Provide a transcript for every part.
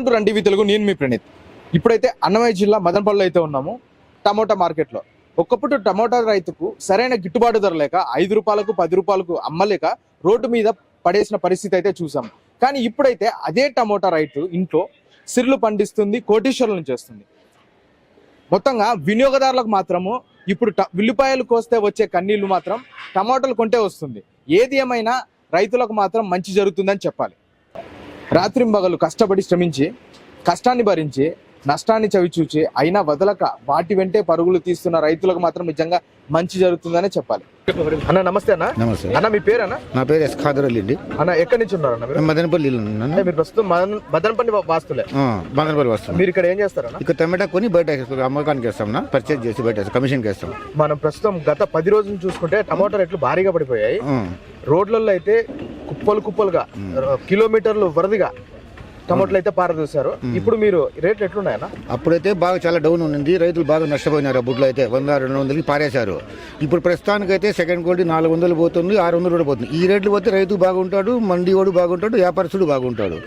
Welcome to run TV Telugu. నేను మీ ప్రణీత్. ఇప్పుడైతే అన్నమయ్య జిల్లా మదనపల్లిలో అయితే ఉన్నాము. టమోటా మార్కెట్లో ఒకప్పుడు టమోటా రైతుకు సరైన గిట్టుబాటు ధర లేక 5 రూపాయలకు 10 రూపాయలకు అమ్మలేక రోడ్డు మీద పడేసిన పరిస్థితి అయితే చూసాం. కానీ ఇప్పుడైతే అదే టమోటా రైతు ఇంట్లో సిర్లు పండిస్తుంది, కోటీశ్వరులను చేస్తుంది. మొత్తంగా వినియోగదారులకు మాత్రము ఇప్పుడు ఉల్లిపాయలు కోస్తే వచ్చే కన్నీళ్లు మాత్రం టమాటాలు కొంటే వస్తుంది. ఏది ఏమైనా రైతులకు మాత్రం మంచి జరుగుతుందని చెప్పాలి. రాత్రింబగలు కష్టపడి శ్రమించి కష్టాన్ని భరించి నష్టాన్ని చవిచూచి అయినా వదలక వాటి వెంటే పరుగులు తీస్తున్న రైతులకు మాత్రం నిజంగా మంచి జరుగుతుందనే చెప్పాలి. అన్న నమస్తే. అన్న నమస్తే అన్న. మీ పేరు అన్న? నా పేరు ఎస్ ఖాదర్ అలీ అండి. అన్న ఎక్కడి నుంచి ఉన్నారు అన్న? మదనపల్లి. మీరు ప్రస్తుతం మదనపల్లి వాస్తులే? మదనపల్లి వాస్తు. మీరు ఇక్కడ ఏం చేస్తారన్న? ఇక్కడ టమాటా కొని బయట అమ్మకానికి వేస్తాం, పర్చేజ్ చేసి బయట కమిషన్కి వేస్తాం. మనం ప్రస్తుతం గత 10 రోజులు చూసుకుంటే టమాటా రేట్లు భారీగా పడిపోయాయి. రోడ్లలో అయితే కుప్పలు కుప్పలుగా కిలోమీటర్లు వరదిగా టమాటాలు అయితే పారదూశారు. ఇప్పుడు మీరు రేట్లు ఎట్లున్నాయన్నా? అప్పుడైతే బాగా చాలా డౌన్ ఉంది, రైతులు బాగా నష్టపోయినారు. బుడ్లు అయితే 100-200కి పారేశారు. ఇప్పుడు ప్రస్తుతానికి అయితే సెకండ్ క్వాలిటీ 400 పోతుంది, 600 కూడా పోతుంది. ఈ రేట్లు పోతే రైతు బాగుంటాడు, మండి వాడు బాగుంటాడు, వ్యాపారస్తుడు బాగుంటాడు.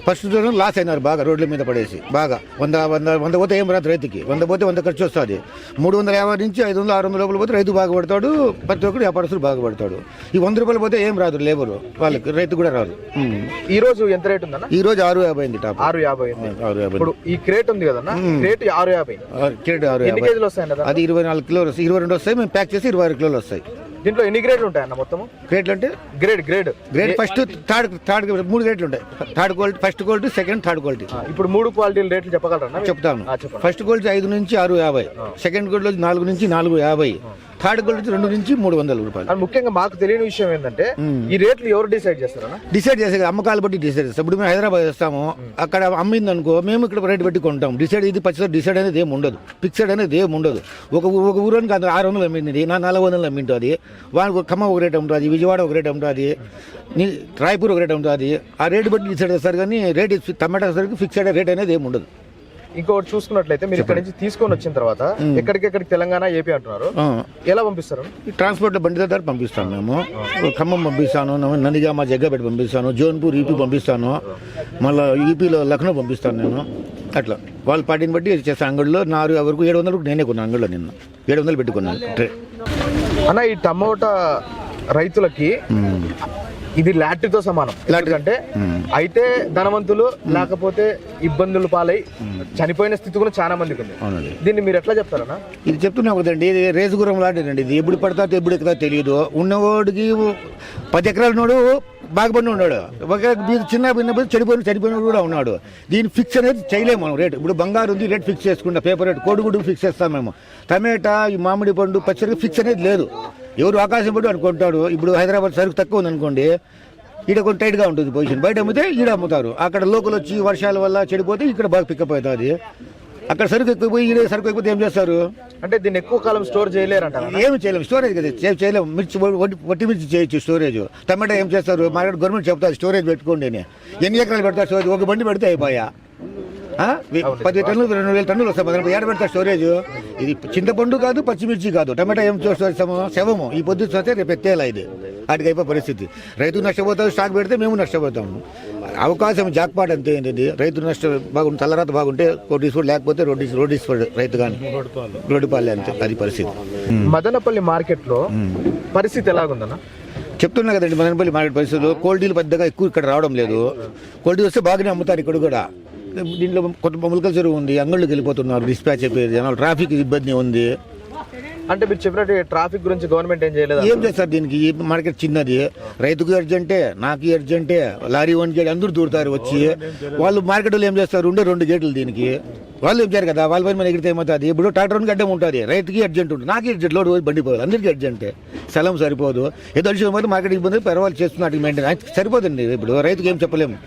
ఫస్ట్ లాస్ అయినారు బాగా రోడ్ల మీద పడేసి. బాగా 100 పోతే ఏం రాదు రైతుకి. 100 పోతే 100 ఖర్చు వస్తుంది. 350 నుంచి 500-600 లోపల పోతే రైతు బాగుపడతాడు, ప్రతి ఒక్కరు వ్యాపారస్తుడు బాగుపడతాడు. ఈ 100 రూపాయలు పోతే ఏం రాదు లేబరు వాళ్ళకి, రైతు కూడా రాదు. ఈ రోజు ఎంత రేట్ ఉందన్న? ఈ రోజు 650 అయింది. టాప్ 650. ఇప్పుడు ఈ క్రేట్ ఉంది కదన్నా, క్రేట్ 650. క్రేట్ 650. ఎన్ని కేజీలు వస్తాయి? అది 24 కిలోలు వస్తాయి, 22 వస్తాయి. మేము ప్యాక్ చేసి 26 కిలోలు వస్తాయి. దీంట్లో ఎన్ని గ్రేడ్లు ఉంటాయన్న మొత్తం? గ్రేడ్లు అంటే గ్రేడ్ ఫస్ట్ థర్డ్ 3 గ్రేడ్లు ఉంటాయి. Third quality, first quality, second, third quality. ఇప్పుడు 3 క్వాలిటీల రేట్లు చెప్పగలరా? చెప్తాను. ఫస్ట్ క్వాలిటీ 5 నుంచి 650, సెకండ్ క్వాలిటీ 4 నుంచి 450, థర్డ్ క్వాలిటీ 2 నుంచి 300 రూపాయలు. ముఖ్యంగా మాకు తెలియని విషయం ఏంటంటే ఈ రేట్లు ఎవరు డిసైడ్ చేస్తారా? డిసైడ్ చేసే అమ్మకాలు బట్టి డిసైడ్ చేస్తాం. ఇప్పుడు మేము హైదరాబాద్ వస్తాము, అక్కడ అమ్మింది అనుకో, మేము ఇక్కడ రేటు పెట్టి కొంటాం. డిసైడ్ ఇది పచ్చి డిసైడ్ అనేది ఏమి ఉండదు, ఫిక్స్డ్ అనేది ఏమి ఉండదు. ఒక ఊరానికి 600 అమ్మింది, నా 400 అమ్మింటుంది. వాళ్ళకి ఖమ్మం ఒక రేట్ ఉంటుంది, విజయవాడ ఒక రేట్ ఉంటుంది, రాయపూర్ ఒక రేట్ ఉంటుంది. ఆ రేటు బట్టి డిసైడ్ చేస్తారు. కానీ రేట్ టమాటా సరికి ఫిక్స్డ్ రేట్ అనేది ఏమి ఉండదు. ఇంకోటి చూసుకున్నట్లయితే మీరు ఇక్కడ నుంచి తీసుకొని వచ్చిన తర్వాత ఎక్కడికెక్కడికి తెలంగాణ, ఏపీ అంటున్నారు, ఎలా పంపిస్తారు? ట్రాన్స్పోర్ట్ లో బండి ద్వారా పంపిస్తాను. మేము ఖమ్మం పంపిస్తాను, నందిగామ, జగ్గాపేట పంపిస్తాను, జోన్పూర్ ఈపీ పంపిస్తాను, మళ్ళీ ఈపీలో లక్నో పంపిస్తాను నేను. అట్లా వాళ్ళు పార్టీని బట్టి చేస్తాను. అంగడిలో 4 వరకు 700 నేనే కొన్నాను. అంగడిలో నిన్న 700 పెట్టుకున్నాను. అన్న ఈ టమోటా రైతులకి ఇది లాటరీతో సమానం. ఎందుకంటే అయితే ధనవంతులు, లేకపోతే ఇబ్బందులు పాలై చనిపోయిన స్థితి కూడా చాలా మందికి ఉంది. దీన్ని మీరు ఎట్లా చెప్తారన్నా? ఇది చెప్తున్నా కదండి, ఇది రేసు గురం లాంటిదండి. ఇది ఎప్పుడు పడతాదో ఎప్పుడు ఎక్కుతా తెలియదు. ఉన్నవాడికి 10 ఎకరాలు ఉన్నాడు, బాగుపడి ఉన్నాడు. ఒక చిన్న చనిపోయిన కూడా ఉన్నాడు. దీని ఫిక్స్ అనేది చేయలేము మనం రేట్. ఇప్పుడు బంగారు ఉంది, రేట్ ఫిక్స్ చేసుకుంటా. పేపర్ రేట్ కోడిగుడ్డు ఫిక్స్ చేస్తాం మేము. టమాటా, ఈ మామిడి పండు, పచ్చడికి ఫిక్స్ అనేది లేదు. ఎవరు ఆకాశం పడి అనుకుంటాడు. ఇప్పుడు హైదరాబాద్ సరుకు తక్కువ ఉందనుకోండి, ఈడ కొంచెం టైట్గా ఉంటుంది పొజిషన్. బయట అమ్మితే ఈడ అమ్ముతారు. అక్కడ లోకల్ వచ్చి వర్షాల వల్ల చెడిపోతే ఇక్కడ బాగా పికప్ అవుతుంది. అక్కడ సరుకు ఎక్కువైపోయి ఈడ సరుకు అయిపోతే ఏం చేస్తారు? అంటే దీన్ని ఎక్కువ కాలం స్టోర్ చేయలేరంట. ఏమి చేయలేము, స్టోరేజ్ కదా చేయలేము. మిర్చి, వట్టి మిర్చి చేయొచ్చు స్టోరేజ్. టమాటా ఏం చేస్తారు? మార్కెట్ గవర్నమెంట్ చెప్తారు స్టోరేజ్ పెట్టుకోండి అని. ఎన్ని ఎకరాలు పెడతారు స్టోరేజ్? ఒక బండి పెడితే అయిపోయా. 10 టన్నులు 2000 టన్నులు వస్తాయి. 10 పెడతా స్టోరేజ్. ఇది చింతపండు కాదు, పచ్చిమిర్చి కాదు. టమాటా ఏం స్టోరేజ్ శవము. ఈ పొద్దు వస్తే రేపు ఎత్తేలా. ఇది వాటికి అయిపోయే పరిస్థితి. రైతు నష్టపోతాడు, స్టాక్ పెడితే మేము నష్టపోతాము. అవకాశం జాక్పాట్ అంతే ఏంటి. రైతు నష్టం బాగుంటే, తలరాత బాగుంటే కోటీశ్వరుడు, లేకపోతే రోడ్డు రైతు కానీ రోడ్డుపాలే, అంతే అది పరిస్థితి. మదనపల్లి మార్కెట్ లో పరిస్థితి ఎలాగుందన్న? చెప్తున్నా కదండి, మదనపల్లి మార్కెట్ పరిస్థితులు క్వాలిటీలు పెద్దగా ఎక్కువ ఇక్కడ రావడం లేదు. క్వాలిటీ వస్తే బాగానే అమ్ముతారు ఇక్కడ కూడా. దీంట్లో కొత్త ములకల చెరువు ఉంది, అంగళ్ళకి వెళ్ళిపోతున్నారు, డిస్పాచ్ అయిపోయేది జనాలు, ట్రాఫిక్ ఇబ్బంది ఉంది. అంటే మీరు చెప్పినట్టు ట్రాఫిక్ గురించి గవర్నమెంట్ ఏం చేయలేదు? ఏం చేస్తారు దీనికి? ఈ మార్కెట్ చిన్నది, రైతుకు అర్జెంటే, నాకు అర్జెంటే, లారీ 1 గేట్ అందరూ దూరుతారు వచ్చి. వాళ్ళు మార్కెట్ వాళ్ళు ఏం చేస్తారు? 2 గేట్లు దీనికి. వాళ్ళు ఏం చేయరు కదా, వాళ్ళ పైన మన ఎగిరితే ఏమవుతుంది? ఇప్పుడు ట్రాక్టర్ అడ్డం ఉంటుంది, రైతుకి అర్జెంట్ ఉంటుంది, నాకు అర్జెంట్, లోడ్ బండి పోవాలి, అందరికీ అర్జెంటే. స్థలం సరిపోదు, ఏదో అడిషన్ పోతే మార్కెట్ ఇబ్బంది, పర్వాలేదు చేస్తున్నట్టు మెయింటైన్ సరిపోతుంది. ఇప్పుడు రైతుకి ఏం చెప్పలేము.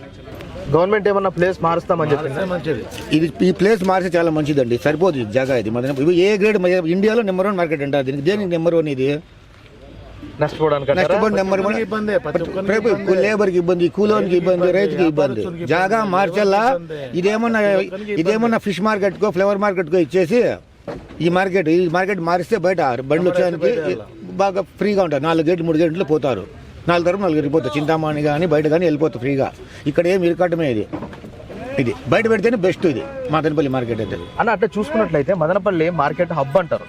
గవర్నమెంట్ ఏమన్నా ప్లేస్ మారుస్తామని చెప్పింది. ఇది ఈ ప్లేస్ మారిస్తే చాలా మంచిదండి. సరిపోదు జాగా ఇది. ఏ గ్రేడ్ ఇండియాలో నెంబర్ 1 మార్కెట్ అంటారు దీనికి. దేనికి నెంబర్ 1 ఇది? నష్టపోవడానికి నెంబర్ 1. లేబర్ కి ఇబ్బంది, కూలోనికి ఇబ్బంది, రైతుకి ఇబ్బంది. జాగా మార్చల్లా. ఇదేమన్నా ఫిష్ మార్కెట్ కో, ఫ్లవర్ మార్కెట్ కో ఇచ్చేసి ఈ మార్కెట్ మారిస్తే బయట బండ్లు వచ్చేదానికి బాగా ఫ్రీగా ఉంటారు. 4 గేట్లు 3 గేట్లు పోతారు. 4 తరపు 4 వెళ్ళిపోతారు. చింతామణి కానీ బయట కానీ వెళ్ళిపోతారు ఫ్రీగా. ఇక్కడ ఏమి ఇరకటమే ఇది. ఇది బయట పెడితేనే బెస్ట్ ఇది మదనపల్లి మార్కెట్ అయితే. అన్న అట్లా చూసుకున్నట్లయితే మదనపల్లి మార్కెట్ హబ్ అంటారు,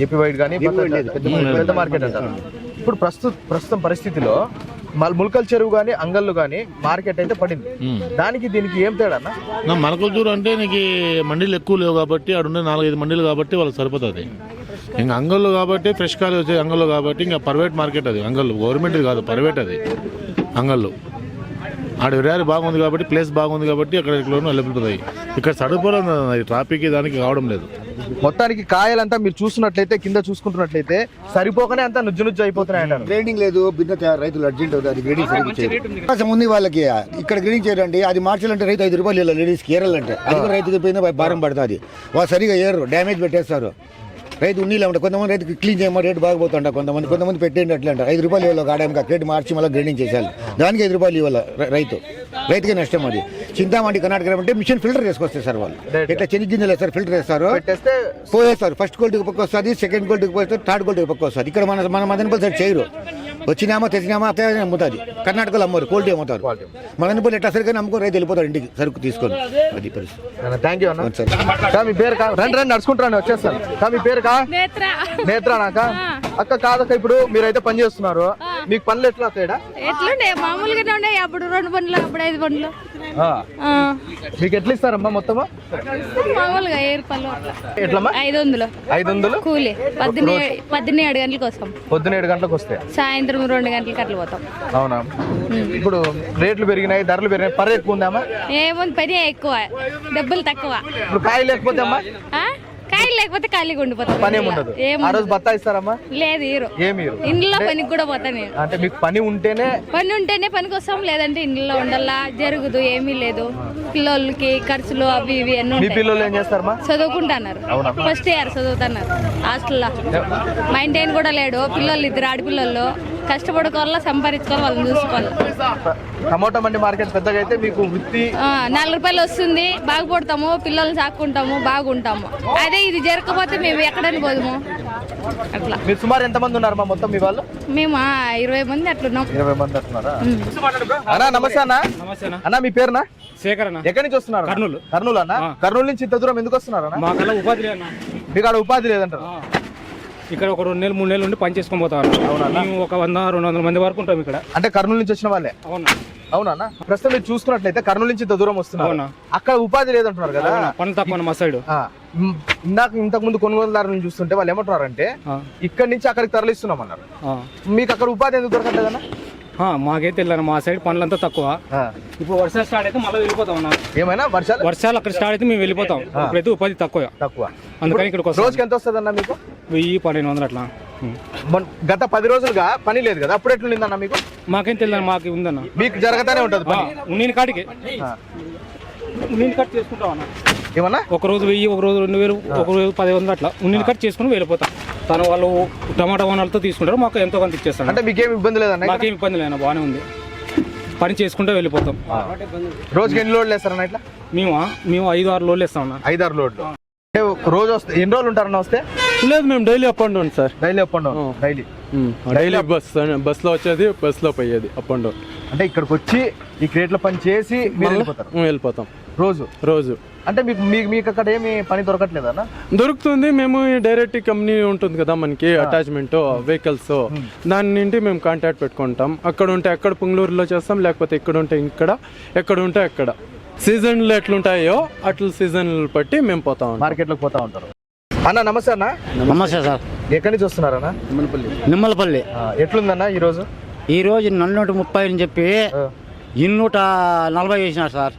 ఏపీ వైడ్ కానీ పెద్ద మార్కెట్ అంటారు. ఇప్పుడు ప్రస్తుతం పరిస్థితిలో ముల్కల్ చెరువు కానీ అంగళ్ళు కానీ మార్కెట్ అయితే పడింది. దానికి దీనికి ఏం తేడా అన్న? మలకల్చూరు అంటే నీకు మండీలు ఎక్కువ లేవు కాబట్టి ఆడుండే 4-5 మండీలు కాబట్టి వాళ్ళకి సరిపోతుంది. ఇంకా అంగళ్ళు కాబట్టి ఫ్రెష్ కాయలు వచ్చే అంగళ్ళు కాబట్టి ఇంకా ప్రైవేట్ మార్కెట్ అది. అంగళ్ళు గవర్నమెంట్ కాదు, ప్రైవేట్ అది అంగళ్ళు. ఆడ ఏరియా బాగుంది కాబట్టి, ప్లేస్ బాగుంది కాబట్టి అక్కడ అవైలబుల్ అవుతాయి. ఇక్కడ సరిపోలేదు, ట్రాఫిక్ దానికి కావడం లేదు. మొత్తానికి కాయలంతా మీరు చూస్తున్నట్లయితే కింద చూసుకుంటున్నట్లయితే సరిపోకనే అంతా నుజ్జు అయిపోతున్నాయి అంటారు. గ్రేడింగ్ లేదు, బిన్న రైతులు అర్జెంట్ అవుతుంది. అది గ్రేడింగ్ సరిగ్గా ఉంది వాళ్ళకి. ఇక్కడ గ్రేడింగ్ చేయండి, అది మార్చాలంటే రైతు 5 రూపాయలు లేడీస్కి ఏరాలంటే అది కూడా రైతుకి పోయినా భారం పడుతుంది. వాళ్ళు సరిగా ఏరు, డ్యామేజ్ పెట్టేస్తారు. రైతు ఉన్నీళ్ళు ఉంటాయి, కొంతమంది రైతుకి క్లీన్ చేయమని రేటు బాగుపోతుంటా, కొంతమంది పెట్టేయండి అట్లా అంటారు. 5 రూపాయలు ఇవ్వాలి గాడానికి, ఆ క్రేట్ మార్చి మళ్ళీ గ్రేడింగ్ చేసేయాలి. దానికి 5 రూపాయలు ఇవ్వాలి రైతుకే నష్టం. అది చింతామండి కర్ణాటక అంటే మిషన్ ఫిల్టర్ చేసుకొస్తారు సార్ వాళ్ళు. ఇట్లా చెని గింజలు వేస్తారు, ఫిల్టర్ వేస్తారు, పోయేస్తారు. ఫస్ట్ క్వాలిటీకి పక్క వస్తుంది, సెకండ్ క్వాలిటీకి పోతే థర్డ్ క్వాలిటీకి పక్క వస్తుంది. ఇక్కడ మన మదనపల్లి సైడ్ చేయరు. వచ్చినామా తెచ్చినామా అట్లా అమ్ముతుంది. కర్ణాటకలో అమ్మరు, క్వాలిటీ అమ్ముతారు. మదనపల్లి ఎట్లా సరిగ్గా అమ్ముకొని రైతు వెళ్ళిపోతారు ఇంటికి సరుకు తీసుకొని. అది పరిస్థితి. థ్యాంక్ యూ అన్న. మీ పేరు రండి నడుచుకుంటాను వచ్చేస్తాను. మీ పేరు నేత్రానాక అక్క కాదక్క. ఇప్పుడు మీరైతే పని చేస్తున్నారు, మీకు పనులు ఎట్లా తేడా? ఎట్లుండే మామూలుగానే ఉండే. అప్పుడు 2 బండ్లు, అప్పుడు 5 బండ్లు. మీకు ఎట్లా ఇస్తారమ్మా మొత్తం? మామూలుగా 7 రూపాయలు ఎట్లమ్మా? 500 కూలి. 17 గంటలకు వస్తాం. పొద్దున 7 గంటలకు వస్తే సాయంత్రం 2 గంటలకి అట్లా పోతాం. అవునా? ఇప్పుడు రేట్లు పెరిగినాయి, ధరలు పెరిగినాయి, పని ఎక్కువ ఉందామా? ఏముంది, పని ఎక్కువ, డబ్బులు తక్కువ. ఇప్పుడు కాయ లేకపోతే అమ్మా? కాయలు లేకపోతే ఖాళీగా ఉండిపోతాం. పని ఏముండదు. ఆ రోజు బత్తా ఇస్తారమ్మా? లేదు, ఏమి ఇంట్లో పనికి కూడా పోతా నేను. అంటే మీకు పని ఉంటేనే పనికి వస్తాం, లేదంటే ఇంట్లో ఉండాలా, జరుగుదు. ఏమీ లేదు, పిల్లలకి ఖర్చులు అవి ఇవి అన్నీ. మీ పిల్లలు ఏం చేస్తారమ్మా? చదువుకుంటున్నారు, ఫస్ట్ ఇయర్ చదువుతున్నారు హాస్టల్లో. మైంటైన్ కూడా లేడు. పిల్లలు 2 ఆడపిల్లలు, కష్టపడుకోవాలా, సంపాదించుకోవాలి, వాళ్ళని చూసుకోవాలి. టమోటా మండి మార్కెట్ పెద్దగా అయితే మీకు వృత్తి 4 రూపాయలు వస్తుంది, బాగుపడతాము, పిల్లల్ని సాక్కుంటాము, బాగుంటాము. అదే ఇది జరగకపోతే మేము ఎక్కడని పోదాము. అట్లా. మీరు సుమారు ఎంత మంది ఉన్నారమ్మా మొత్తం మీ వాళ్ళు? మేము 20 మంది అట్లున్నాం. 20 మంది అట్లున్నారా? అన్నా నమస్తే అన్న. అన్న మీ పేరునా? శేఖర్ అన్న. ఎక్కడి నుంచి వస్తున్నారు? కర్నూలు అన్న. కర్నూలు నుంచి ఇంత దూరం ఎందుకు వస్తున్నారు అన్న? మాకల్లా ఉపాధి లేదన్న. మీకు ఆడ ఉపాధి లేదంటారు? ఇక్కడ ఒక 2 నెలలు 3 నెలలు ఉండి పని చేసుకొని పోతాం. మేము ఒక 100-200 మంది వరకు ఉంటాం ఇక్కడ. అంటే కర్నూలు నుంచి వచ్చిన వాళ్ళే? అవునా? ప్రస్తుతం మీరు చూసుకున్నట్లయితే కర్నూలు నుంచి ఇంత దూరం వస్తున్నారు, అక్కడ ఉపాధి లేదంటున్నారు కదా? పని తక్కువ మా సైడ్. ఇంతకు ముందు కొనుగోలుదారులను చూస్తుంటే వాళ్ళు ఏమంటున్నారు అంటే ఇక్కడ నుంచి అక్కడికి తరలిస్తున్నాం అన్నారు. మీకు అక్కడ ఉపాధి ఎందుకు దొరకట్లేదన్నా? మాకైతే వెళ్ళాను, మా సైడ్ పనులంతా తక్కువ. ఇప్పుడు వర్షాలు స్టార్ట్ అయితే మళ్ళీ వెళ్ళిపోతాం అన్న. ఏమైనా వర్షాలు అక్కడ స్టార్ట్ అయితే మేము వెళ్ళిపోతాం. ఇప్పుడైతే ఉపాధి తక్కువ, అందుకని ఇక్కడికి రోజుకి ఎంత వస్తుంది అన్న మీకు? 1000-1200 అట్లా. గత 10 రోజులుగా పని లేదు కదా, అప్పుడు ఎట్లుందన్న మీకు? మాకేం తెలియదు, మాకు ఉందన్న. మీకు జరగతానే ఉంటుంది ఉన్నీని కాటికి ఉన్నీని కట్ చేసుకుంటాం అన్న. ఏమన్నా ఒక రోజు 1000, ఒక రోజు 2000, ఒక రోజు 1000 అట్లా ఉన్నీని కట్ చేసుకుని వెళ్ళిపోతాం. తను వాళ్ళు టమాటా వనాలతో తీసుకుంటారు, మాకు ఎంతో కొంత ఇచ్చేస్తాను. అంటే మీకేం ఇబ్బంది లేదన్న? మాకేం ఇబ్బంది లేదన్న, బాగానే ఉంది. పని చేసుకుంటే వెళ్ళిపోతాం. రోజుకి ఎన్ని లోడ్లు వేస్తారన్న ఇట్లా? మేము 5-6 లోడ్లు వేస్తాం అన్న. 5-6 లోడ్లు రోజు వస్తే ఎన్ని రోజులు ఉంటారన్న వస్తే? లేదు, మేము daily up and down sir. Daily up and down? Daily బస్సులో వచ్చేది, బస్సులో పోయేది, అప్ అండ్ డౌన్. అంటే ఇక్కడికి వచ్చి ఈ క్రేట్ల పని చేసి వెళ్ళిపోతాం రోజు. అంటే మీకు అక్కడ ఏమి పని దొరకట్లేదన్నా? దొరుకుతుంది. మేము డైరెక్ట్ కంపెనీ ఉంటుంది కదా మనకి, అటాచ్మెంట్ వెహికల్స్, దాని నుండి మేము కాంటాక్ట్ పెట్టుకుంటాం. అక్కడ ఉంటే అక్కడ పుంగళూరులో చేస్తాం, లేకపోతే ఇక్కడ ఉంటే ఇక్కడ, ఎక్కడ ఉంటే అక్కడ. సీజన్లు ఎట్లుంటాయో అట్లా సీజన్లు బట్టి మేము పోతా ఉంటాం, మార్కెట్లోకి పోతా ఉంటారు. అన్న నమస్తే అన్న. నమస్తే సార్. ఎక్కడి నుంచి వస్తున్నారన్న? నిమ్మలపల్లి. ఎట్లుందన్న ఈరోజు? ఈరోజు 130 అని చెప్పి 240 వేసినారు సార్.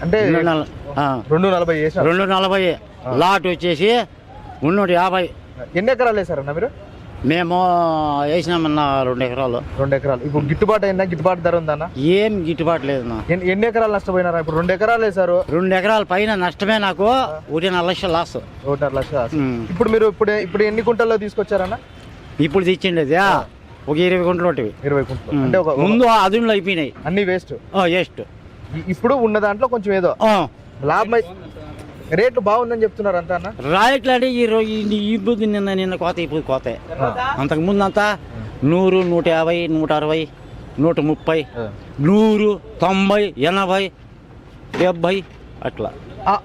అంటే 240 చేశారు. 240 లాట్ వచ్చేసి 350. ఎన్ని ఎకరాలు వేసారన్న మీరు? మేము వేసినామన్న 2 ఎకరాలు. 2 ఎకరాలు. ఇప్పుడు గిట్టుబాటు అయిందా? గిట్టుబాటు ధర ఉందన్న? ఏం గిట్టుబాటు లేదన్నా. ఎన్ని ఎకరాలు నష్టపోయినారా? ఇప్పుడు 2 ఎకరాలు వేసారు. 2 ఎకరాల పైన నష్టమే నాకు. 1.5 లక్షలు లాస్. 1.5 లక్షలు. ఇప్పుడు మీరు ఇప్పుడు ఎన్ని కుంటల్లో తీసుకొచ్చారన్న? ఇప్పుడు తెచ్చిండేది ఒక 20 గుంటలు ఉంటుంది. 20 కుంటలు అంటే ముందు అదునులు అయిపోయినాయి అన్ని వేస్ట్. ఇప్పుడు ఉన్న దాంట్లో కొంచెం ఏదో లాభం. రేట్లు బాగుందని చెప్తున్నారు అంతా అన్న? రేట్లు అంటే ఇప్పుడు నిన్న కోత, ఇప్పుడు కోత. అంతకు ముందు అంతా 100, 150, 160, 130, 100, 90, 80 70 అట్లా.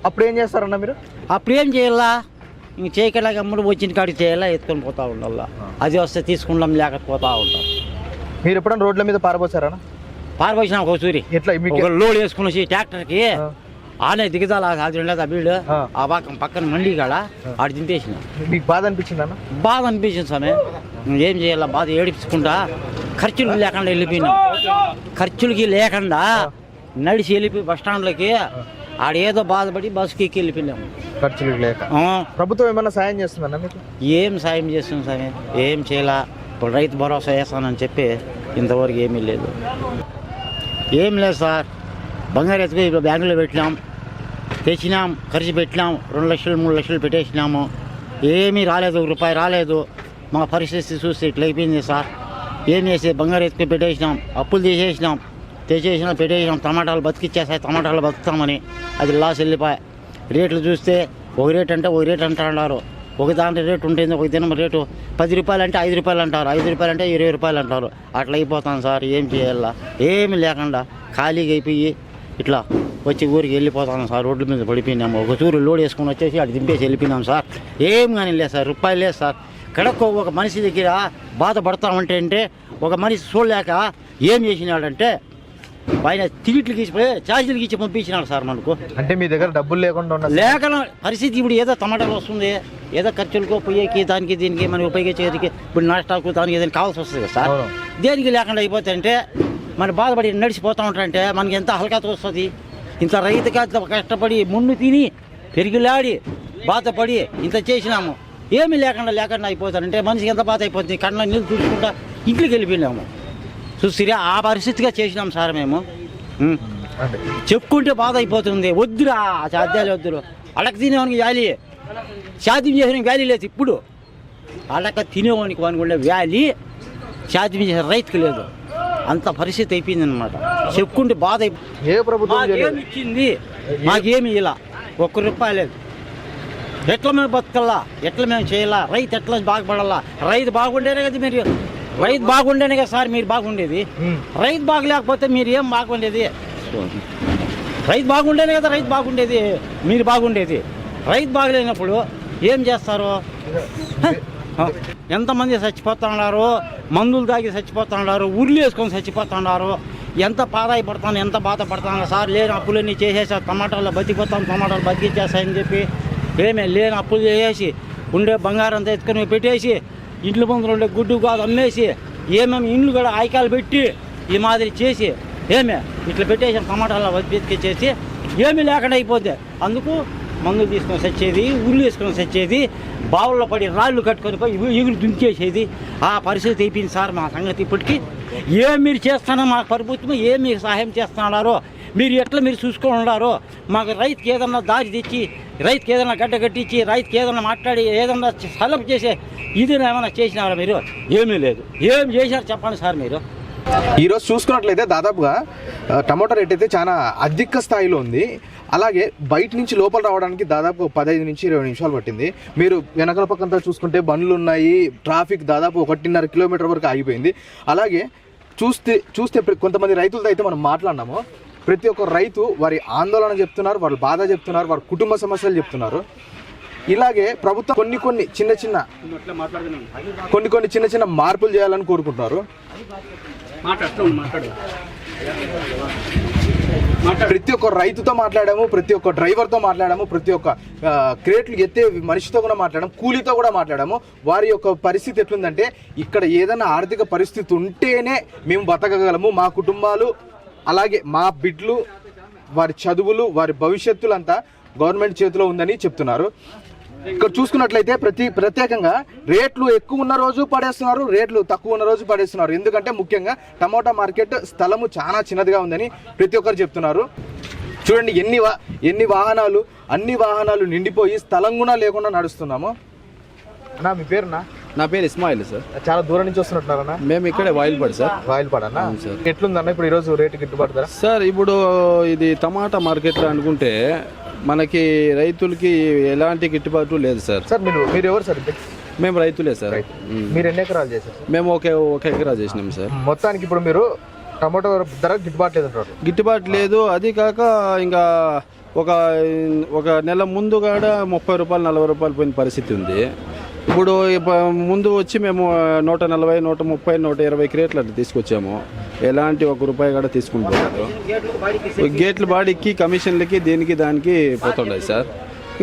అప్పుడు ఏం చేస్తారన్న మీరు? అప్పుడు ఏం చేయాలా, ఇంక చేయకలేక అమ్ముడు వచ్చిన కాడికి చేయాలా, ఎత్తుకొని పోతా ఉండాలా. అది వస్తే తీసుకుంటాం, లేకపోతా ఉంటాం. మీరు ఎప్పుడైనా రోడ్ల మీద పారబోసారా? పారబోసినాం ఒక సూరి, ఎట్లా ఒక లోడ్ వేసుకుని వచ్చి ట్రాక్టర్కి ఆనే దిగుదాల అది ఉండదు. ఆ బీడు ఆ పక్కన మండి కాడ ఆడు దింపేసిన. మీకు బాధ అనిపించింది అన్న? బాధ అనిపించింది స్వామి. ఏం చేయాలా, బాధ ఏడిపించుకుంటా ఖర్చులు లేకుండా వెళ్ళిపోయినాం. ఖర్చులకి లేకుండా నడిచి వెళ్ళిపోయి బస్ స్టాండ్లకి ఆడేదో బాధపడి బస్సుకి ఎక్కి వెళ్ళిపోయినాము. ఖర్చులు లేక. ప్రభుత్వం ఏమన్నా సాయం చేస్తుందన్న మీకు? ఏం సాయం చేస్తుంది స్వామి, ఏం చేయాల. ఇప్పుడు రైతు భరోసా వేస్తానని చెప్పి ఇంతవరకు ఏమీ లేదు. ఏం లేదు సార్, బంగారు ఎత్తుకు ఇప్పుడు బ్యాంకులో పెట్టినాం, తెచ్చినాం, ఖర్చు పెట్టినాం, 2 లక్షలు 3 లక్షలు పెట్టేసినాము. ఏమీ రాలేదు, ₹1 రాలేదు. మా పరిస్థితి చూస్తే ఇట్లా అయిపోయింది సార్. ఏం చేసి బంగారు ఎత్తుకు పెట్టేసినాం, అప్పులు తెచ్చేసినాం, పెట్టేసినాం. టమాటాలు బతికిచ్చేస్తాయి, టమాటాలు బతుకుతామని అది లాస్ వెళ్ళిపోయాయి. రేట్లు చూస్తే ఒక రేట్ అంటే ఒక రేట్ అంటున్నారు. ఒక దాంట్లో రేటు ఉంటుంది, ఒక దినం రేటు ₹10 అంటే ₹5 అంటారు, ₹5 అంటే ₹20 అంటారు. అట్లా అయిపోతాను సార్. ఏం చేయాలా, ఏమి లేకుండా ఖాళీగా అయిపోయి ఇట్లా వచ్చి ఊరికి వెళ్ళిపోతాను సార్. రోడ్ల మీద పడిపోయినాము. ఒక చూరు లోడ్ వేసుకొని వచ్చేసి అటు దింపేసి వెళ్ళిపోయినాం సార్. ఏం కానీ లేదు సార్, రూపాయలు లేదు సార్. కడక్కో ఒక మనిషి దగ్గర బాధపడతామంటే అంటే ఒక మనిషి చూడలేక ఏం చేసినాడంటే పైన టికెట్లకి ఇచ్చి ఛార్జీలకి ఇచ్చి పంపించినాడు సార్ మనకు. అంటే మీ దగ్గర డబ్బులు లేకుండా లేకుండా పరిస్థితి ఇప్పుడు ఏదో టమాటాలు వస్తుంది, ఏదో ఖర్చులకు పోయేకి దానికి దీనికి మనం ఉపయోగించేదికి ఇప్పుడు నాష్టాకు దానికి ఏదైనా కావాల్సి వస్తుంది కదా సార్. దేనికి లేకుండా అయిపోతే అంటే మన బాధపడి నడిచిపోతూ ఉంటారంటే మనకి ఎంత హల్కత వస్తుంది. ఇంత రైతుగా కష్టపడి మున్ను తిని పెరిగిలాడి బాధపడి ఇంత చేసినాము, ఏమీ లేకుండా అయిపోతారంటే మనిషికి ఎంత బాధ అయిపోతుంది. కళ్ళ నీళ్ళు చూసుకుంటా ఇంట్లోకి వెళ్ళిపోయినాము. చూసిరా ఆ పరిస్థితిగా చేసినాం సార్ మేము. చెప్పుకుంటే బాధ అయిపోతుంది. వద్దురా సాధ్యాలు వద్దురు. అడక తినేవానికి వ్యాలీ, సాధ్యం చేసిన వ్యాలీ లేదు. ఇప్పుడు అడక తినేవానికి వానికి ఉండే వ్యాలీ సాధ్యం చేసిన రైతుకి లేదు. అంత పరిస్థితి అయిపోయింది అనమాట. చెప్పుకుంటే బాధ ఏ ప్రభుత్వం ఏమి ఇచ్చింది, మాకేమి ఇలా ₹1 లేదు. ఎట్లా మేము బతకల్లా, ఎట్లా మేము చేయాలా, రైతు ఎట్లా బాగుపడాలా. రైతు బాగుండేనే కదా మీరు, రైతు బాగుండేనే కదా సార్ మీరు బాగుండేది. రైతు బాగలేకపోతే మీరు ఏం బాగుండేది. రైతు బాగుండేనే కదా రైతు బాగుండేది, మీరు బాగుండేది. రైతు బాగలేనప్పుడు ఏం చేస్తారు? ఎంతమంది చచ్చిపోతున్నారు, మందులు తాగి చచ్చిపోతున్నారు, ఉర్లు వేసుకొని చచ్చిపోతున్నారు. ఎంత బాధపడతాను, ఎంత బాధపడతాను సార్. లేని అప్పులన్నీ చేసేసారు. టమాటాలు బతికిపోతాను, టమాటాలు బతికిచ్చేస్తాయని చెప్పి ఏమే లేని అప్పులు చేసేసి ఉండే బంగారం అంతా ఎత్తుకొని పెట్టేసి ఇంట్లో ముందు ఉండే గుడ్డు కాదు అమ్మేసి ఏమేమి ఇండ్లు కూడా ఆయికాలు పెట్టి ఈ మాదిరి చేసి ఏమే ఇట్లా పెట్టేసి టమాటాలు బతికిచ్చేసి ఏమీ లేకుండా అయిపోద్ది. అందుకు మందులు తీసుకొని చచ్చేది, ఉల్లు వేసుకొని చచ్చేది, బావుల్లో పడి రాళ్ళు కట్టుకొని పోయి ఎగురు దుంకేసేది. ఆ పరిస్థితి అయిపోయింది సార్ మా సంగతి. ఇప్పటికీ ఏం మీరు చేస్తానో మా ప్రభుత్వం ఏం మీరు సహాయం చేస్తున్నారో, మీరు ఎట్లా మీరు చూసుకొని ఉన్నారో, మాకు రైతుకి ఏదన్నా దారి తెచ్చి, రైతుకి ఏదైనా గడ్డ కట్టించి, రైతుకి ఏదైనా మాట్లాడి ఏదన్నా సలహా చేసే ఇది ఏమైనా చేసినారా మీరు? ఏమీ లేదు. ఏం చేశారు చెప్పండి సార్ మీరు. ఈరోజు చూసుకున్నట్లయితే దాదాపుగా టమాటా రేట్ అయితే చాలా అధిక స్థాయిలో ఉంది. అలాగే బయట నుంచి లోపల రావడానికి దాదాపు 15 నుంచి 20 నిమిషాలు పట్టింది. మీరు వెనకల పక్కంతా చూసుకుంటే బండ్లు ఉన్నాయి, ట్రాఫిక్ దాదాపు 1.5 కిలోమీటర్ వరకు ఆగిపోయింది. అలాగే చూస్తే కొంతమంది రైతులతో అయితే మనం మాట్లాడినాము. ప్రతి ఒక్క రైతు వారి ఆందోళన చెప్తున్నారు, వారి బాధ చెప్తున్నారు, వారి కుటుంబ సమస్యలు చెప్తున్నారు. ఇలాగే ప్రభుత్వం కొన్ని చిన్న మార్పులు చేయాలని కోరుకుంటున్నారు. ప్రతి ఒక్క రైతుతో మాట్లాడాము, ప్రతి ఒక్క డ్రైవర్తో మాట్లాడాము, ప్రతి ఒక్క క్రేట్లు ఎత్తే మనిషితో కూడా మాట్లాడాము, కూలీతో కూడా మాట్లాడాము. వారి యొక్క పరిస్థితి ఎట్లుందంటే ఇక్కడ ఏదైనా ఆర్థిక పరిస్థితి ఉంటేనే మేము బతకగలము, మా కుటుంబాలు అలాగే మా బిడ్డలు, వారి చదువులు, వారి భవిష్యత్తులంతా గవర్నమెంట్ చేతిలో ఉందని చెప్తున్నారు. ఇక్కడ చూసుకున్నట్లయితే ప్రత్యేకంగా రేట్లు ఎక్కువ ఉన్న రోజు పడేస్తున్నారు, రేట్లు తక్కువ ఉన్న రోజు పడేస్తున్నారు. ఎందుకంటే ముఖ్యంగా టమోటా మార్కెట్ స్థలము చాలా చిన్నదిగా ఉందని ప్రతి ఒక్కరు చెప్తున్నారు. చూడండి ఎన్ని వాహనాలు, అన్ని వాహనాలు నిండిపోయి స్థలం కూడా లేకుండా నడుస్తున్నాము. అన్నా మీ పేరునా? నా పేరు ఇస్మాయిల్ సార్. చాలా దూరం నుంచి వస్తున్నట్టున్నారన్నా? మేము ఇక్కడే వాయిల్పాడు సార్. వాయిల్పాడన్నా? ఎట్లుందన్న ఇప్పుడు ఈరోజు రేటు గిట్టుబాటు ధర? సార్ ఇప్పుడు ఇది టమాటా మార్కెట్లో అనుకుంటే మనకి రైతులకి ఎలాంటి గిట్టుబాటు లేదు సార్. సార్ మీరు ఎవరు సార్? మేము రైతులే సార్. మీరు ఎన్ని ఎకరాలు చేశారు? మేము ఒక ఎకరా చేసినాం సార్. మొత్తానికి ఇప్పుడు మీరు టమాటో ధర గిట్టుబాటు లేదంటారు. గిట్టుబాటు లేదు. అది కాక ఇంకా ఒక నెల ముందు కూడా 30 రూపాయలు 40 రూపాయలు పోయిన పరిస్థితి ఉంది. ఇప్పుడు ముందు వచ్చి మేము 140, 130, 120 క్రేట్లు అట్లా తీసుకొచ్చాము. ఎలాంటి ₹1 కూడా తీసుకుంటున్నారు. గేట్ల బాడీకి కమిషన్లకి దీనికి దానికి పోతుండదు సార్.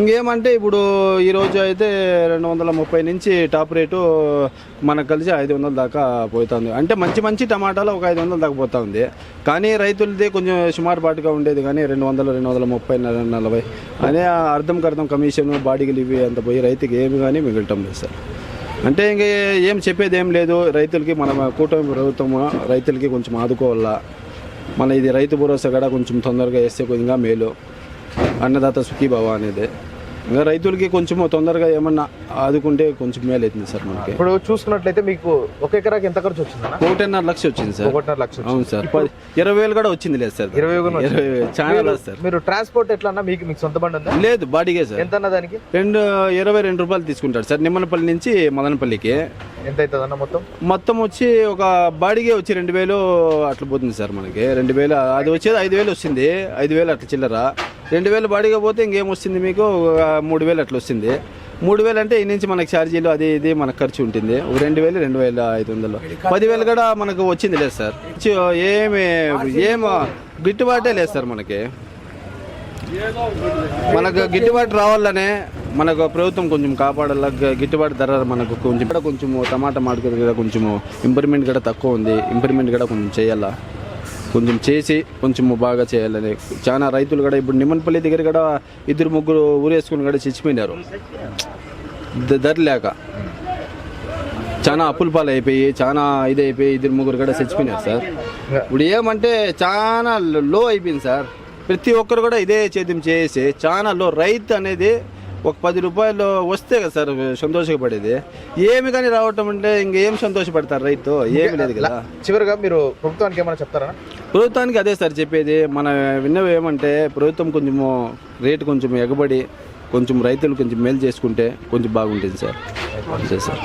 ఇంకేమంటే ఇప్పుడు ఈరోజు అయితే 230 నుంచి టాప్ రేటు మనకు కలిసి 500 దాకా పోతుంది. అంటే మంచి టమాటాలు ఒక 500 దాకా పోతా ఉంది. కానీ రైతులది కొంచెం సుమారుపాటుగా ఉండేది. కానీ 200, 230, 240 అనే అర్థం కమిషన్ బాడీలు ఇవి అంత పోయి రైతుకి ఏమి కానీ మిగలటం లేదు సార్. అంటే ఇంక ఏం చెప్పేది ఏం లేదు. రైతులకి మన కూటమి ప్రభుత్వం రైతులకి కొంచెం ఆదుకోవాలా. మన ఇది రైతు భరోసా కూడా కొంచెం తొందరగా వేస్తే కొంచెంగా మేలు. అన్నదాత సుఖీభవ అనేది ఇంకా రైతులకి కొంచెం తొందరగా ఏమన్నా ఆదుకుంటే కొంచెం మేలు అవుతుంది సార్. మనకి ఇప్పుడు చూసుకున్నట్లయితే మీకు 1 ఎకరాకి ఎంత ఖర్చు వచ్చింది? 1.5 లక్షలు వచ్చింది సార్. 1.5 లక్షలు. అవును సార్. 20,000 కూడా వచ్చింది లేదు సార్. 20,000 చాలా లేదు సార్. మీరు ట్రాన్స్పోర్ట్ ఎట్లా అన్నా మీకు సొంత బండి ఉందా? లేదు, బాడీగే సార్. ఎంత అన్న దానికి? 22 రూపాయలు తీసుకుంటాడు సార్. నిమ్మనపల్లి నుంచి మదనపల్లికి ఎంత అవుతుంది అన్న మొత్తం వచ్చి ఒక బాడీగే వచ్చి 2,000 అట్లా పోతుంది సార్. మనకి 2,000 అది వచ్చేది 5,000 వస్తుంది. 5,000 అట్లా చిల్లర. 2,000 బాడీగా పోతే ఇంకేం వస్తుంది మీకు 3,000 అట్లా వస్తుంది. 3,000 అంటే ఈ నుంచి మనకి ఛార్జీలు అది ఇది మనకు ఖర్చు ఉంటుంది. 2,000, 2,500, 10,000 కూడా మనకు వచ్చింది లేదు సార్. ఏమి గిట్టుబాటే లేదు సార్. మనకు గిట్టుబాటు రావాలనే మనకు ప్రభుత్వం కొంచెం కాపాడాల. గిట్టుబాటు ధర మనకు కొంచెం టమాటా మార్కెట్ కూడా కొంచెం ఇంప్రూవ్మెంట్ కూడా తక్కువ ఉంది. ఇంప్రూవ్మెంట్ కూడా కొంచెం చేయాలా. కొంచెం చేసి కొంచెం బాగా చేయాలని చాలా రైతులు కూడా ఇప్పుడు నిమ్మనపల్లి దగ్గర కూడా 2-3 ఊరేసుకుని కూడా చచ్చిపోయినారు ధర లేక. చాలా అప్పుల పాలు అయిపోయి చాలా ఇదైపోయి 2-3 కూడా చచ్చిపోయినారు సార్. ఇప్పుడు ఏమంటే చాలా లో అయిపోయింది సార్. ప్రతి ఒక్కరు కూడా ఇదే చేద్దాం చేసి చాలా లో. రైతు అనేది ఒక 10 రూపాయలు వస్తే కదా సార్ సంతోషపడేది. ఏమి కానీ రావటం అంటే ఇంకేం సంతోషపడతారు రైతు? ఏమి లేదు కదా. చివరిగా మీరు ప్రభుత్వానికి ఏమైనా చెప్తారా? ప్రభుత్వానికి అదే సార్ చెప్పేది. మన విన్నవి ఏమంటే ప్రభుత్వం కొంచెము రేటు కొంచెం ఎగబడి కొంచెం రైతులు కొంచెం మేలు చేసుకుంటే కొంచెం బాగుంటుంది సార్. అంతే సార్.